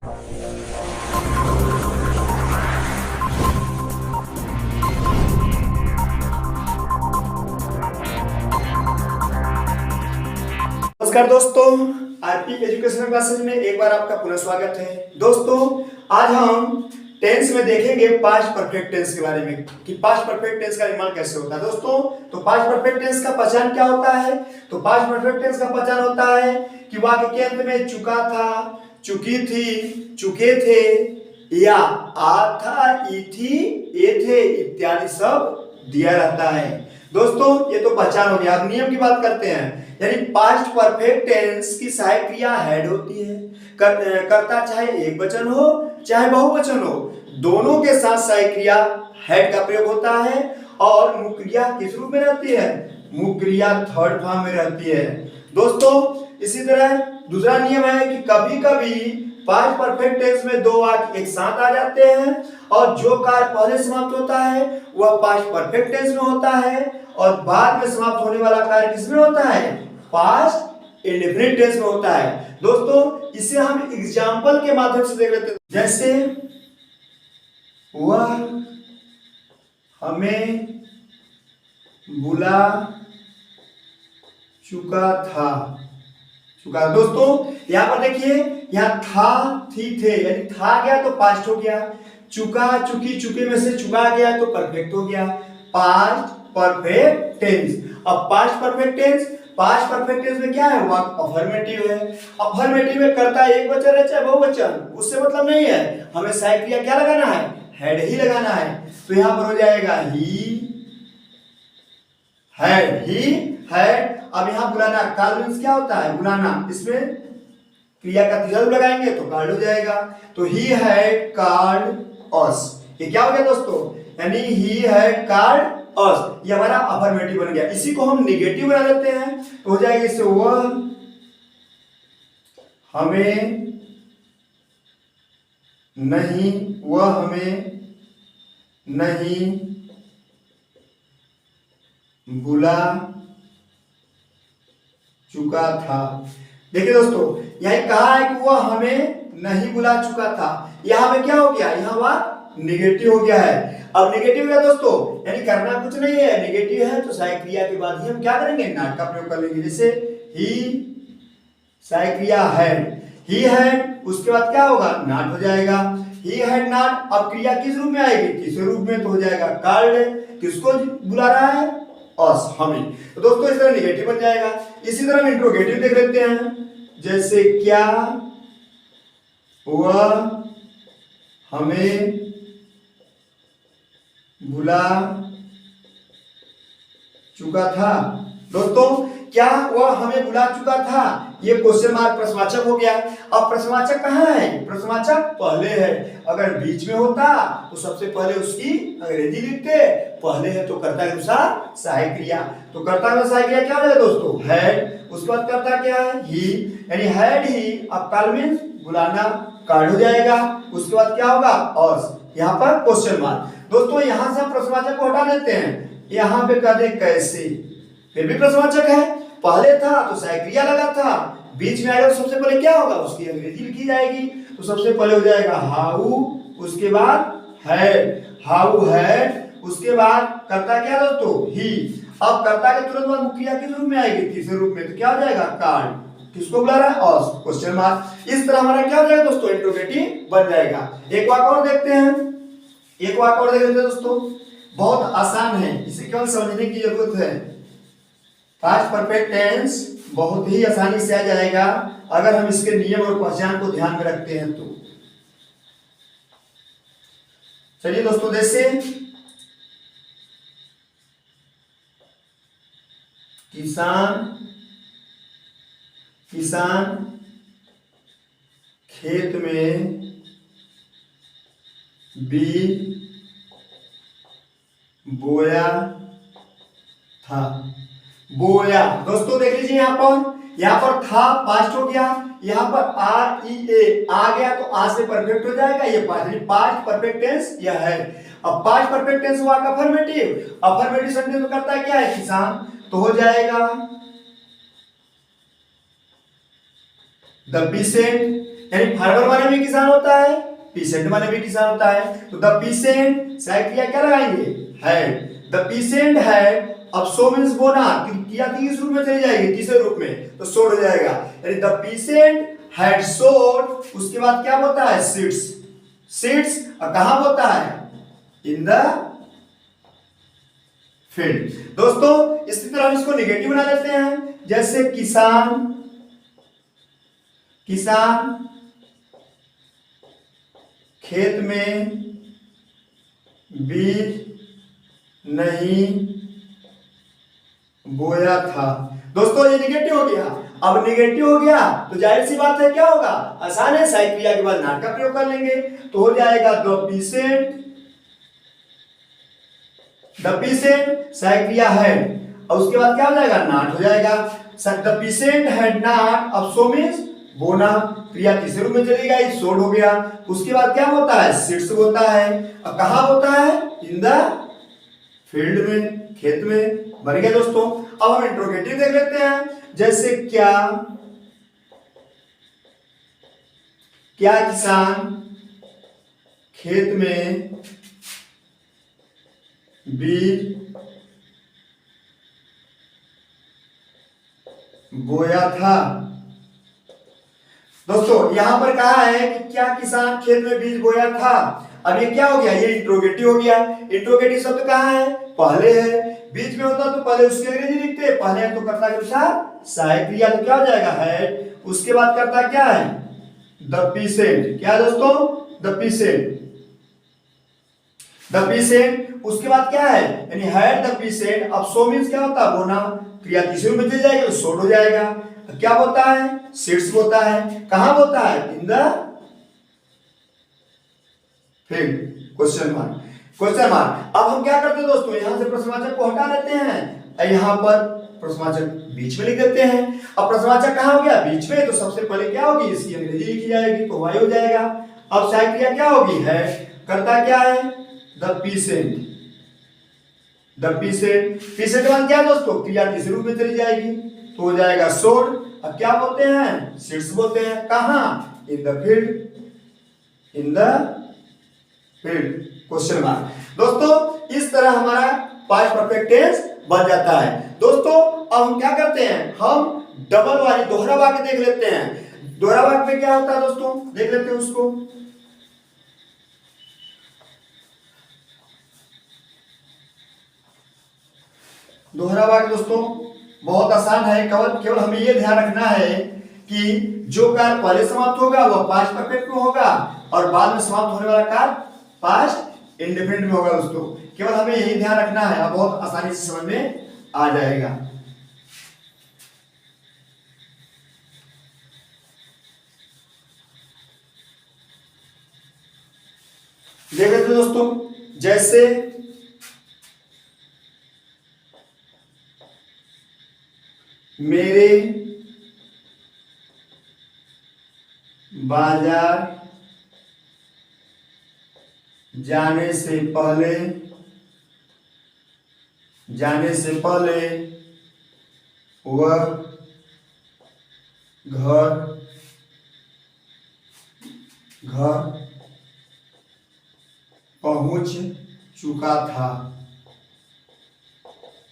नमस्कार दोस्तों, RP educational classes में एक बार आपका पुनः स्वागत है। दोस्तों, आज हम टेंस में देखेंगे पास्ट परफेक्ट टेंस के बारे में कि पास्ट परफेक्ट टेंस का निर्माण कैसे होता है। दोस्तों, तो पास्ट परफेक्ट टेंस का पहचान क्या होता है? तो पास्ट परफेक्ट टेंस का पहचान होता है कि वाक्य के अंत में चुका था, चुकी थी, चुके थे या आ था, ई थी, ए थे इत्यादि सब दिया रहता है। दोस्तों, ये तो पहचान हो गया। अब नियम की बात करते हैं। यानी पास्ट परफेक्ट टेंस की सहायक क्रिया हेड होती है। कर्ता चाहे एक वचन हो चाहे बहुवचन हो, दोनों के साथ सहायक क्रिया हेड का प्रयोग होता है। और मुख्य क्रिया किस रूप में रहती है? मुख्य क्रिया थर्ड फॉर्म में रहती है। दोस्तों, इसी तरह दूसरा नियम है कि कभी कभी पास्ट परफेक्ट टेंस में दो वाक्य एक साथ आ जाते हैं और जो कार्य पहले समाप्त होता है वह पास्ट परफेक्ट टेंस में होता है और बाद में समाप्त होने वाला कार्य किसमें होता है? पास्ट इंडेफिनिट टेंस में होता है। दोस्तों, इसे हम एग्जांपल के माध्यम से देख लेते हैं। जैसे वह हमें बुला चुका था। दोस्तों, यहां पर देखिए, यहां था, थी, थे, यानी था गया तो पास्ट हो गया, चुका, चुकी, चुके में से चुका गया तो परफेक्ट हो गया, पास्ट परफेक्ट टेंस। अब पास्ट परफेक्ट टेंस में क्या है? वाक्य अफर्मेटिव है। अफर्मेटिव में कर्ता एक वचन है चाहे बहुवचन, उससे मतलब नहीं है। हमें सहायक क्रिया क्या लगाना है? हेड ही लगाना है। तो यहां पर हो जाएगा ही हैड। अब यहां बुलाना, कॉल मींस क्या होता है? बुलाना। इसमें क्रिया का तीसरा रूप लगाएंगे तो कॉल्ड हो जाएगा। तो ही हैड कॉल्ड अस। ये क्या हो गया दोस्तों? यानी ही हैड कॉल्ड अस, ये हमारा अफर्मेटिव बन गया। इसी को हम नेगेटिव बना देते हैं तो हो जाएगा इससे वह हमें नहीं बुला चुका था। देखिए दोस्तों, यही कहा है कि वह हमें नहीं बुला चुका था। यहां पे क्या हो गया? यहां बात नेगेटिव हो गया है। अब नेगेटिव है दोस्तों, यानी करना कुछ नहीं है। नेगेटिव है तो सहायक क्रिया के बाद ही हम क्या करेंगे? नॉट का प्रयोग कर लेंगे। जैसे ही सहायक क्रिया ही हैड, उसके बाद क्या होगा? नॉट हो जाएगा। He had not. अब क्रिया किस रूप में आएगी? तीसरे रूप में, तो हो जाएगा कॉल्ड। किसको बुला रहा है? अस, हमें। तो दोस्तों, इस तरह नेगेटिव बन जाएगा। इसी तरह हम इंट्रोगेटिव देख लेते हैं। जैसे क्या वह हमें बुला चुका था। दोस्तों, क्या वह हमें बुला चुका था? ये क्वेश्चन मार्क प्रश्नवाचक हो गया। अब प्रश्नवाचक कहाँ है? प्रश्नवाचक पहले है। अगर बीच में होता तो सबसे पहले उसकी अंग्रेजी लिखते, पहले है तो कर्ता के अनुसार सहायक क्रिया। तो कर्ता का सहायक क्रिया क्या हो जाएगा दोस्तों? हैड। उसके बाद कर्ता क्या है? ही, यानी हैड ही। अब कॉल मींस बुलाना, कॉल्ड हो जाएगा। उसके बाद क्या होगा? अस। यहाँ पर क्वेश्चन मार्क। दोस्तों, यहां से हम प्रश्नवाचक को हटा देते हैं। यहां पे कर दे कैसे, फिर भी प्रश्नवाचक है। पहले था तो सहायक क्रिया लगा था, बीच में आएगा तो सबसे पहले क्या होगा? उसकी अंग्रेजी लिखी जाएगी। तो सबसे पहले हो जाएगा हाउ, उसके बाद हैड, हाउ हैड। उसके बाद कर्ता क्या दोस्तों? ही। अब कर्ता के तुरंत बाद मुख्य क्रिया किस रूप में आएगी? तीसरे रूप में। तो क्या हो जाएगा? कॉल्ड। किसको बुला रहा है? अस, क्वेश्चन मार्क। इस तरह हमारा क्या हो जाएगा दोस्तों? इंट्रोगेटिव बन जाएगा। एक वाक्य और देखते हैं। दोस्तों, बहुत आसान है, इसे केवल समझने की जरूरत है। पास्ट परफेक्ट टेंस बहुत ही आसानी से आ जाएगा अगर हम इसके नियम और पहचान को ध्यान में रखते हैं तो। चलिए दोस्तों, जैसे किसान खेत में बीज बोया था। दोस्तों देख लीजिए, यहाँ पर था पास्ट हो गया। यहाँ पर आर ई ए आ गया तो आज से परफेक्ट हो जाएगा। ये पास्ट परफेक्ट टेंस यह है। अब पास्ट परफेक्ट टेंस हुआ अफर्मेटिव सेंटेंस में करता है क्या है? किसान। तो हो जाएगा द पीसेंट, यानी फार्मर माने भी किसान होता है, पीसेंट माने भी किसान होता है। तो द पीसेंट सहायक क्रिया क्या लगाएंगे, हैड। द पीसेंट हैड, अब सो मींस बोना, क्रिया किस रूप में चली जाएगी, तीसरे रूप में, तो सोड हो जाएगा। यानी द पीसेंट हैड सोड, उसके बाद क्या होता है, सीड्स। सीड्स और कहां होता है, इन द फील्ड। दोस्तों इसी तरह हम इसको निगेटिव बना लेते हैं, जैसे किसान, किसान खेत में बीज नहीं बोया था। दोस्तों ये निगेटिव हो गया। अब निगेटिव हो गया तो जाहिर सी बात है क्या होगा, आसान है, सहायक क्रिया के बाद नॉट का प्रयोग कर लेंगे, तो हो जाएगा द पीसेंट, द पीसेंट सहायक क्रिया हैड, और उसके बाद क्या हो जाएगा, नॉट हो जाएगा। द पीसेंट हैड नॉट, अब सो मींस बोना, क्रिया तीसरे रूप में चली गई, सोड हो गया। उसके बाद क्या होता है, सीड्स होता है, और कहां होता है, इन द फील्ड में, खेत में। बन गया दोस्तों। अब हम इंट्रोगेटिव देख लेते हैं, जैसे क्या, क्या किसान खेत में बीज बोया था। दोस्तों यहां पर कहा है कि क्या किसान खेत में बीज बोया था। अब ये क्या हो गया, ये इंट्रोगेटिव हो गया। इंट्रोगेटिव शब्द कहाँ है, पहले है, बीच में होता तो पहले उसकी अंग्रेजी लिखते, पहले है तो कर्ता के अनुसार सहायक क्रिया, तो क्या हो जाएगा, है। उसके बाद कर्ता क्या है, द पीसेंट, क्या दोस्तों, द पीसेंट, द पीसेंट। उसके बाद क्या है, यानी हैड द पीसेंट, अब सो मींस क्या होता है, बोना, क्रिया तीसरे में चल जाएगी तो सोड हो जाएगा। क्या होता है, सीड्स होता है, कहां होता है, in the field, question mark, question mark. अब हम क्या करते हैं दोस्तों, यहां से प्रश्नवाचक को हटा लेते हैं, यहां पर प्रश्नवाचक बीच में लिख देते हैं। अब प्रश्नवाचक कहां हो गया, बीच में, तो सबसे पहले क्या होगी, इसकी अंग्रेजी लिखी जाएगी, तो वाई हो जाएगा। अब सहायक क्रिया क्या होगी, है, कर्ता क्या है, the pheasant, the pheasant. Pheasant बाद क्या दोस्तों, क्रिया तीसरे रूप में चली जाएगी, तो हो जाएगा सोड। अब क्या बोलते हैं, सीड्स बोलते हैं, कहां, in the field, in the field, question mark. दोस्तों इस तरह हमारा पास्ट परफेक्ट टेंस बन जाता है। दोस्तों अब हम क्या करते हैं, हम डबल वाली दोहरा वाक्य देख लेते हैं। दोहरा वाक्य में क्या होता है दोस्तों, देख लेते हैं उसको। दोहरा वाक्य दोस्तों बहुत आसान है, केवल हमें ये ध्यान रखना है कि जो कार्य पहले समाप्त होगा वह पास्ट परफेक्ट में होगा, और बाद में समाप्त होने वाला कार्य पास्ट इंडेफिनिट में होगा। दोस्तों केवल हमें यही ध्यान रखना है, अब बहुत आसानी से समझ में आ जाएगा। देख लेते हैं दोस्तों, जैसे मेरे बाजार जाने से पहले वह घर पहुंच चुका था।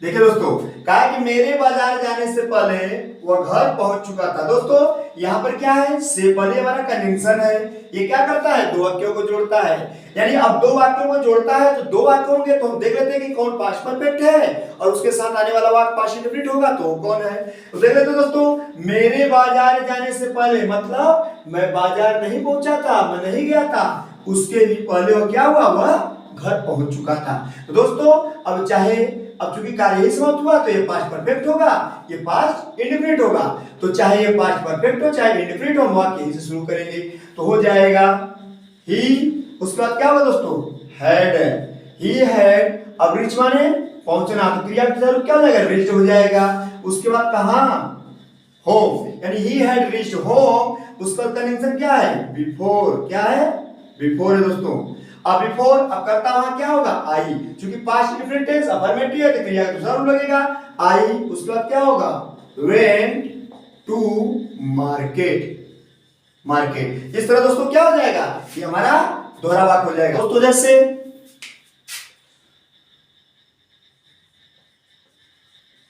देखिए दोस्तों, कहा कि मेरे बाजार जाने से पहले वह घर पहुंच चुका था। दोस्तों यहाँ पर क्या है, से पहले हमारा कंजंक्शन है, ये क्या करता है, दो वाक्यों को जोड़ता है। यानी अब दो वाक्यों को जोड़ता है तो दो वाक्य होंगे, तो हम देख लेते हैं कि कौन पास्ट परफेक्ट है और उसके साथ आने वाला वाक्य पास्ट इंडेफिनिट होगा, तो कौन है। तो देख लेते हैं दोस्तों, मेरे बाजार जाने से पहले मतलब मैं बाजार नहीं पहुंचा था, मैं नहीं गया था, उसके भी पहले वो क्या हुआ, वह घर पहुंच चुका था। तो दोस्तों अब चाहे, अब चूंकि कार्य ही समाप्त हुआ तो ये पास्ट परफेक्ट होगा, ये पास्ट इंडेफिनिट होगा। तो चाहे ये पास्ट परफेक्ट हो चाहे इंडेफिनिट हो, हम वाक्य ही से शुरू करेंगे, तो हो जाएगा ही। उसके बाद क्या होगा दोस्तों, हैड, ही हैड। अब रीच माने पहुंचना, तो क्रिया का रूप क्या हो जाएगा, रीच्ड हो जाएगा। उसके बाद कहां, होम, यानी ही हैड रीच्ड होम। उसका कंजंक्शन क्या है, बिफोर, क्या है, बिफोर है दोस्तों। अब बिफोर, अब करता वहां क्या होगा, आई, क्योंकि पास्ट इंडेफिनिट टेंस अफर्मेटिव है तो क्रिया का दूसरा रूप लगेगा, आई। उसके बाद क्या होगा, वेंट टू मार्केट, मार्केट। इस तरह दोस्तों क्या हो जाएगा, ये हमारा दोहरा वाक्य हो जाएगा दोस्तों। जैसे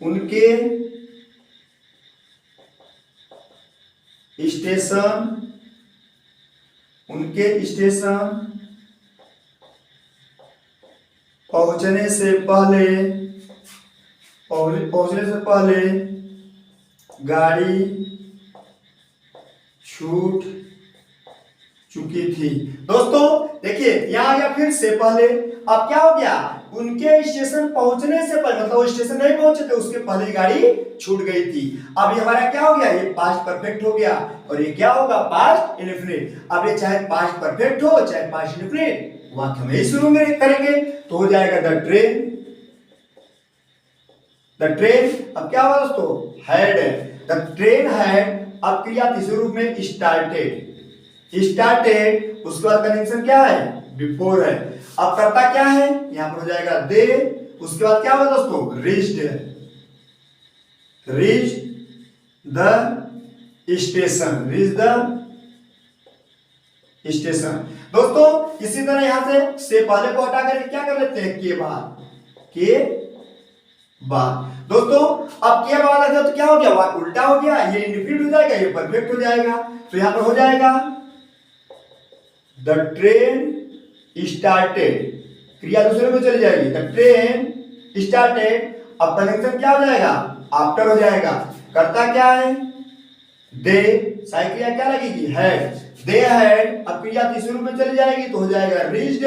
उनके स्टेशन पहुंचने से पहले गाड़ी छूट चुकी थी। दोस्तों देखिए यहाँ आ गया फिर से पहले। अब क्या हो गया, उनके स्टेशन पहुंचने से पहले, मतलब वो स्टेशन नहीं पहुंचे थे उसके पहले ही गाड़ी छूट गई थी। अब ये हमारा क्या हो गया, ये पास्ट परफेक्ट हो गया और ये क्या होगा, पास्ट इंडेफिनिट। अब ये चाहे पास्ट परफेक्ट हो चाहे पास्ट इंडेफिनिट, वाक्य में ही शुरू करेंगे तो हो जाएगा द ट्रेन। अब क्या हुआ दोस्तों, हैड। द ट्रेन हैड, अब क्रिया तीसरे रूप में स्टार्टेड। उसके बाद कंजंक्शन क्या है, बिफोर है। अब करता क्या है, यहां पर हो जाएगा दे। उसके बाद क्या होगा दोस्तों, रीच्ड द स्टेशन। दोस्तों इसी तरह यहां से पहले को हटा करके क्या कर लेते हैं, के बाद। दोस्तों अब के बाद अगर तो क्या हो गया, वाक्य उल्टा हो गया, ये इंडेफिनिट हो जाएगा, ये परफेक्ट हो जाएगा। तो यहां पर हो जाएगा द ट्रेन स्टार्टेड, क्रिया दूसरे में चली जाएगी, द ट्रेन स्टार्टेड। अब कंजंक्शन क्या हो जाएगा, आफ्टर हो जाएगा। करता क्या है, दे, सही क्रिया क्या लगेगी, हैड। दे हैड, अब क्रिया तीसरे रूप में चली जाएगी तो हो जाएगा रीच्ड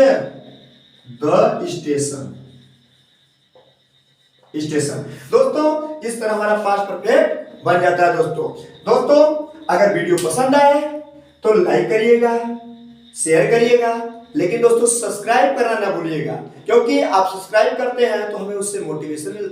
द स्टेशन। दोस्तों इस तरह हमारा पास्ट परफेक्ट बन जाता है दोस्तों अगर वीडियो पसंद आए तो लाइक करिएगा, शेयर करिएगा, लेकिन दोस्तों सब्सक्राइब करना ना भूलिएगा, क्योंकि आप सब्सक्राइब करते हैं तो हमें उससे मोटिवेशन मिलता है।